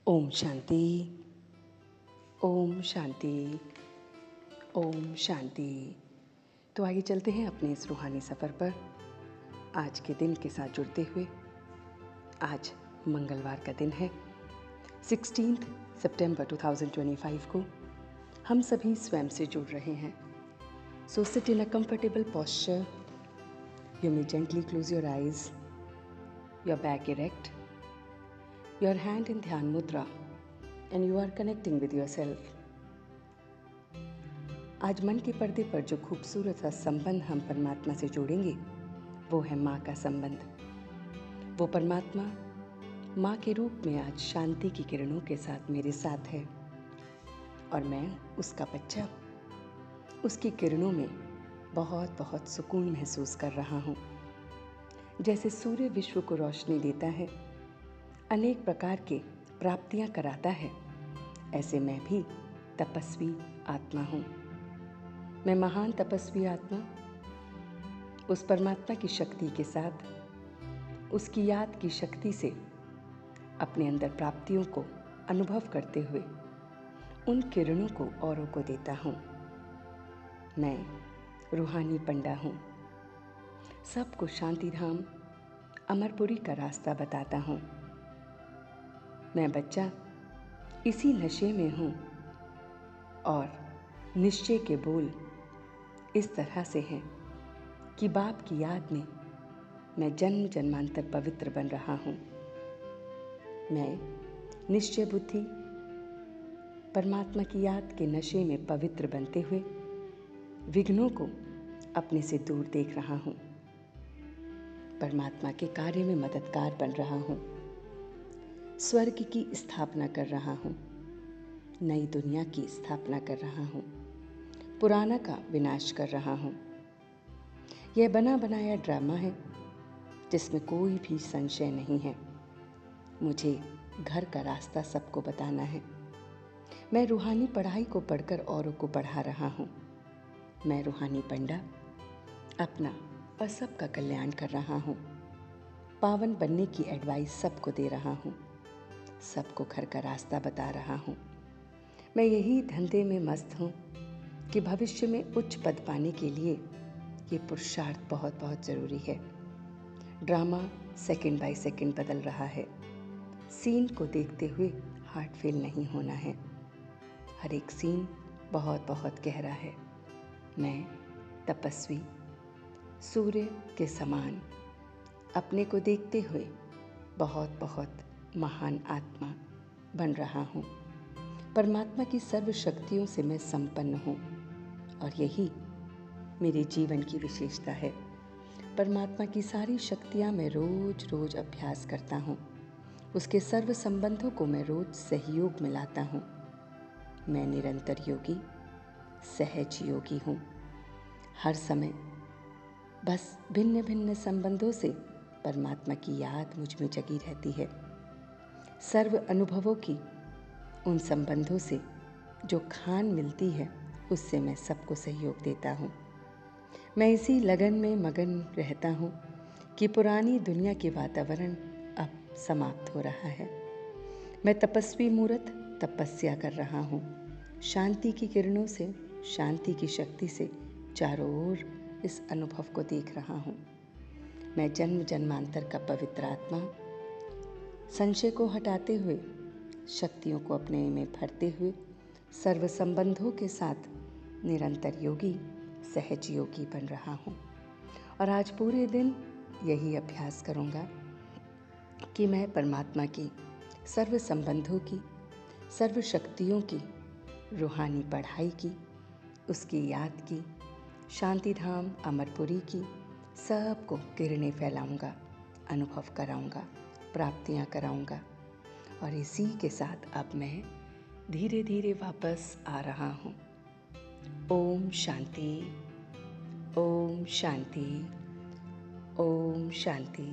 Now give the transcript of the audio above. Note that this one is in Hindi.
ओम शांति। ओम शांति। ओम शांति। तो आइए चलते हैं अपने इस रूहानी सफ़र पर आज के दिन के साथ जुड़ते हुए। आज मंगलवार का दिन है, 16 सितंबर 2025 को हम सभी स्वयं से जुड़ रहे हैं। So sit in a comfortable posture. You may gently close your eyes, your back erect, your hand in ध्यान मुद्रा, and you are connecting with yourself. आज मन के पर्दे पर जो खूबसूरत सा संबंध हम परमात्मा से जोड़ेंगे वो है माँ का संबंध। वो परमात्मा माँ के रूप में आज शांति की किरणों के साथ मेरे साथ है और मैं उसका बच्चा उसकी किरणों में बहुत बहुत सुकून महसूस कर रहा हूँ। जैसे सूर्य विश्व को रोशनी देता है, अनेक प्रकार के प्राप्तियां कराता है, ऐसे मैं भी तपस्वी आत्मा हूँ। मैं महान तपस्वी आत्मा उस परमात्मा की शक्ति के साथ, उसकी याद की शक्ति से अपने अंदर प्राप्तियों को अनुभव करते हुए उन किरणों को औरों को देता हूँ। मैं रूहानी पंडा हूँ, सबको शांतिधाम अमरपुरी का रास्ता बताता हूँ। मैं बच्चा इसी नशे में हूँ और निश्चय के बोल इस तरह से हैं कि बाप की याद में मैं जन्म जन्मांतर पवित्र बन रहा हूँ। मैं निश्चय बुद्धि परमात्मा की याद के नशे में पवित्र बनते हुए विघ्नों को अपने से दूर देख रहा हूँ। परमात्मा के कार्य में मददगार बन रहा हूँ। स्वर्ग की स्थापना कर रहा हूँ, नई दुनिया की स्थापना कर रहा हूँ, पुराना का विनाश कर रहा हूँ। यह बना बनाया ड्रामा है जिसमें कोई भी संशय नहीं है। मुझे घर का रास्ता सबको बताना है। मैं रूहानी पढ़ाई को पढ़कर औरों को पढ़ा रहा हूँ। मैं रूहानी पंडा अपना और सबका कल्याण कर रहा हूँ। पावन बनने की एडवाइस सबको दे रहा हूँ, सबको घर का रास्ता बता रहा हूँ। मैं यही धंधे में मस्त हूँ कि भविष्य में उच्च पद पाने के लिए ये पुरुषार्थ बहुत बहुत ज़रूरी है। ड्रामा सेकंड बाय सेकंड बदल रहा है। सीन को देखते हुए हार्ट फेल नहीं होना है। हर एक सीन बहुत बहुत गहरा है। मैं तपस्वी सूर्य के समान अपने को देखते हुए बहुत बहुत महान आत्मा बन रहा हूँ। परमात्मा की सर्व शक्तियों से मैं संपन्न हूँ और यही मेरे जीवन की विशेषता है। परमात्मा की सारी शक्तियाँ मैं रोज रोज अभ्यास करता हूँ। उसके सर्व संबंधों को मैं रोज सहयोग में लाता हूँ। मैं निरंतर योगी सहज योगी हूँ। हर समय बस भिन्न भिन्न संबंधों से परमात्मा की याद मुझ में जगी रहती है। सर्व अनुभवों की उन संबंधों से जो खान मिलती है उससे मैं सबको सहयोग देता हूँ। मैं इसी लगन में मगन रहता हूँ कि पुरानी दुनिया के वातावरण अब समाप्त हो रहा है। मैं तपस्वी मूर्त तपस्या कर रहा हूँ। शांति की किरणों से, शांति की शक्ति से चारों ओर इस अनुभव को देख रहा हूँ। मैं जन्म जन्मांतर का पवित्र आत्मा संशय को हटाते हुए, शक्तियों को अपने में भरते हुए सर्व संबंधों के साथ निरंतर योगी सहज योगी बन रहा हूँ। और आज पूरे दिन यही अभ्यास करूँगा कि मैं परमात्मा की सर्व संबंधों की, सर्व शक्तियों की, रूहानी पढ़ाई की, उसकी याद की, शांतिधाम अमरपुरी की सबको किरणें फैलाऊंगा, अनुभव कराऊंगा, प्राप्तियां कराऊंगा। और इसी के साथ अब मैं धीरे धीरे वापस आ रहा हूँ। ओम शांति। ओम शांति। ओम शांति।